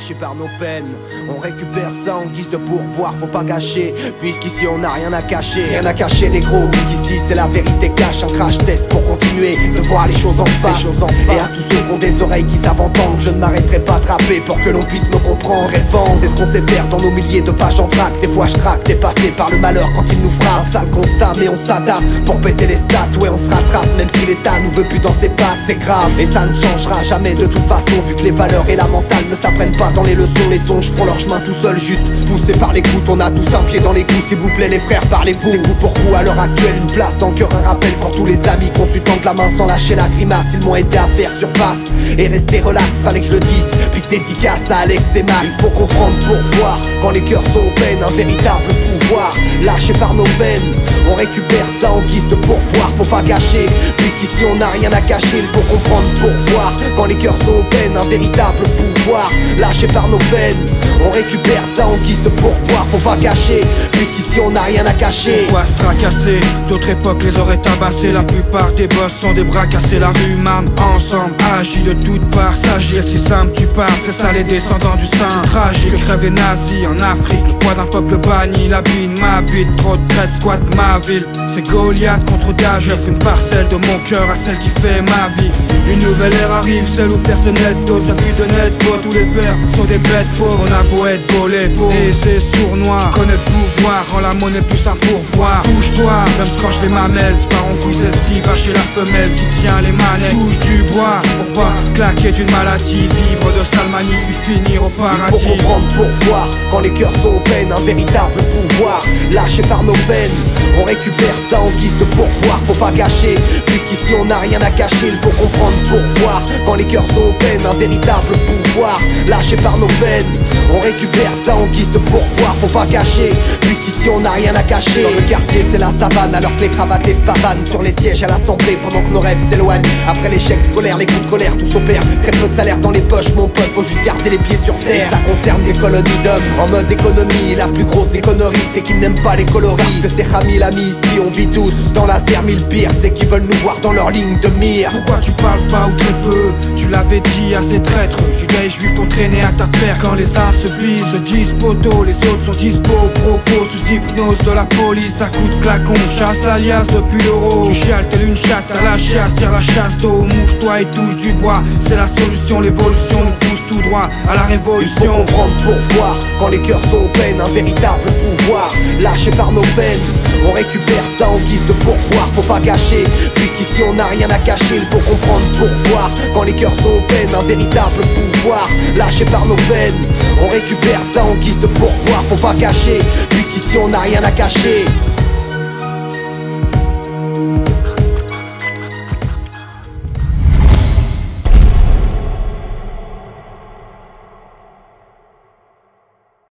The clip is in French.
lâchés par nos peines. On récupère ça en guise de pourboire, faut pas gâcher, puisqu'ici on n'a rien à cacher. Rien à cacher négro, qu'ici c'est la vérité cache. Un crash test pour continuer de voir les choses en face. Et à tous ceux qui ont des oreilles qui savent entendre, je ne m'arrêterai pas de rapper pour que l'on puisse me comprendre. Répandre, c'est ce qu'on sait faire dans nos milliers de pages en trac. Des fois je craque, dépassé par le malheur quand il nous frappe. Un sale constat mais on s'adapte pour péter les stats. Ouais on se rattrape même si l'état nous veut plus dans ses passes. C'est grave et ça ne changera jamais de toute façon, vu que les valeurs et la mentale ne s'apprennent pas dans les leçons. Les songes font leur chemin tout seuls, juste poussés par l'écoute. On a tous un pied dans les coups, s'il vous plaît les frères, parlez-vous. C'est coup pour coup à l'heure actuelle, une place dans le cœur, un rappel pour tous les amis qu'on su tendre la main sans lâcher la grimace. Ils m'ont aidé à faire surface et rester relax, fallait que je le dise. Puis que dédicace à Alex et Max. Il faut comprendre pour voir quand les cœurs sont open, un véritable pouvoir lâché par nos peines. On récupère ça en guise de pourboire, faut pas gâcher, puisqu'ici on n'a rien à cacher. Il faut comprendre pour voir quand les cœurs sont open, un véritable pouvoir lâché par nos peines. On récupère ça en guise de pourboire, faut pas gâcher, puisqu'ici on n'a rien à cacher. Pourquoi se tracasser? D'autres époques les auraient tabassés. La plupart des boss sont des bras cassés. La rue marne ensemble, agit de toutes parts. S'agir si simple tu pars, c'est ça les descendants du sein. Tragique, crèvent les nazis en Afrique. Le poids d'un peuple banni, la bine m'habite. Trop de traite, squatte ma ville. C'est Goliath contre Daesh. J'offre une parcelle de mon cœur à celle qui fait ma vie. Une nouvelle ère arrive, celle où personne n'est d'autre. Y'a plus de net, faut tous les pères sont des bêtes faux. On a beau être beau, les beaux et c'est sournois. Tu connais le pouvoir, rend la monnaie plus simple pour boire. Touche-toi, même je tranche les mamelles. C'est par en couille celle-ci, va chez la femelle qui tient les manettes. Touche du bois, pour pas claquer d'une maladie. Vivre de salmanie, puis finir au paradis. Il faut comprendre pour voir quand les cœurs sont open, un véritable pouvoir lâché par nos peines. On récupère ça en guise de pourboire, faut pas gâcher, puisqu'ici on n'a rien à cacher. Il faut comprendre pour voir quand les cœurs sont open, un véritable pouvoir lâché par nos peines. On récupère ça en guise de pourboire, faut pas gâcher, puisqu'ici on n'a rien à cacher. Dans le quartier c'est la savane, alors que les cravatés se pavanent sur les sièges à l'assemblée pendant que nos rêves s'éloignent. Après l'échec scolaire, les coups de colère, tout s'opère. Très peu de salaire dans les poches mon pote, faut juste garder les pieds sur terre. Et ça concerne les colonies d'hommes en mode économie. La plus grosse des conneries c'est qu'ils n'aiment pas les coloris. Parce que c'est Rami l'ami ici, on vit tous dans la serre. Mille pire c'est qu'ils veulent nous voir dans leur ligne de mire. Pourquoi tu parles pas ou très peu? Tu l'avais dit à ces traîtres. Judas et juifs t'ont traîné à ta perte. Quand les uns se bisent, se disent poteau, les autres sont dispo. Propos sous hypnose de la police à coups de claquon. Chasse l'alias depuis l'euro. Tu chiales telle une chatte à la chasse, tire la chasse d'eau. Mouche-toi et touche du bois, c'est la solution. L'évolution nous pousse tout droit à la révolution. Il faut comprendre pour voir quand les cœurs sont open, un véritable pouvoir lâché par nos peines. On récupère ça en guise de pourboire, faut pas gâcher, puisqu'ici on n'a rien à cacher. Il faut comprendre pour voir quand les cœurs sont open, un véritable pouvoir lâché par nos peines. On récupère ça en guise de pourboire, faut pas gâcher, puisqu'ici on n'a rien à cacher.